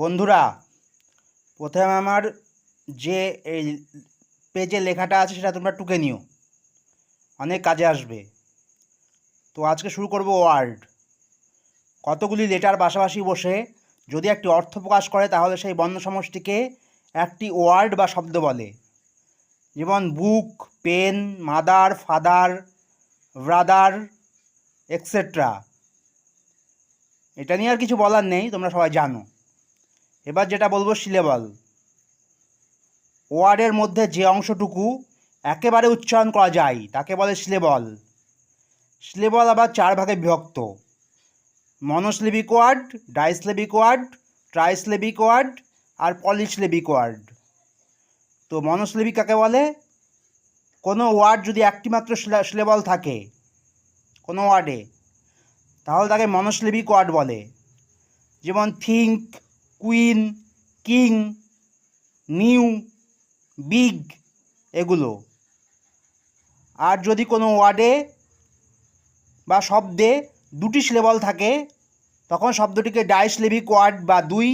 বন্ধুরা, প্রথমে আমার যে এই পেজে লেখাটা আছে সেটা তোমরা টুকে নিও, অনেক কাজে আসবে। তো আজকে শুরু করব ওয়ার্ড। কতগুলি লেটার পাশাপাশি বসে যদি একটি অর্থ প্রকাশ করে তাহলে সেই বর্ণ সমষ্টিকে একটি ওয়ার্ড বা শব্দ বলে। যেমন book, pen, mother, father, brother, etcetera. এটা নিয়ে আর কিছু বলার নেই, তোমরা সবাই জানো। এবার যেটা বলবো সিলেবল। ওয়ার্ডের মধ্যে যে অংশটুকু একেবারে উচ্চারণ করা যায় তাকে বলে সিলেবল। সিলেবল আবার 4 ভাগে বিভক্ত: monosyllabic word, disyllabic word, trisyllabic word আর পলিসিলেবিক ওয়ার্ড। তো মনোসিলেবিক কাকে বলে? কোনো ওয়ার্ড যদি একটি মাত্র সিলেবল থাকে কোনো ওয়ার্ডে, তাহলে তাকে মনোসিলেবিক ওয়ার্ড বলে। যেমন think, queen, king, new, big, এগুলো। আর যদি কোনো ওয়ার্ডে বা শব্দে 2টি সিলেবল থাকে তখন শব্দটিকে ডাইসিলেবিক ওয়ার্ড বা 2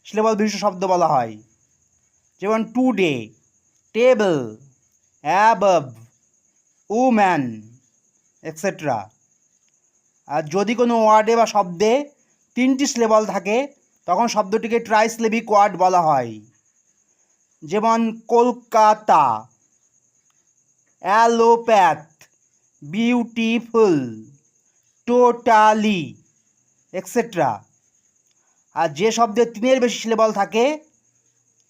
সিলেবল বিশিষ্ট শব্দ বলা হয়। যেমন today, table, above, woman, etcetera. আর যদি কোনো ওয়ার্ডে বা শব্দে 3টি সিলেবল থাকে তখন শব্দটিকে ট্রাইসিলেবিক ওয়ার্ড বলা হয়। যেমন Kolkata, allopath, beautiful, totally, etcetera. আর যে শব্দে 3-এর বেশি সিলেবল থাকে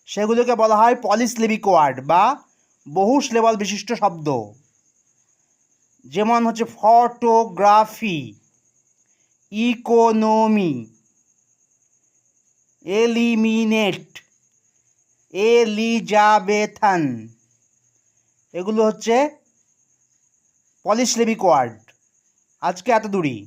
সেগুলোকে বলা হয় পলিসিলেবিক ওয়ার্ড বা বহু সিলেবল বিশিষ্ট শব্দ। যেমন হচ্ছে ফটোগ্রাফি, ইকোনমি, এলিমিনেট, এলিজাবেথান। এগুলো হচ্ছে পলিসিলেবিক ওয়ার্ড। আজকে এত দূরই।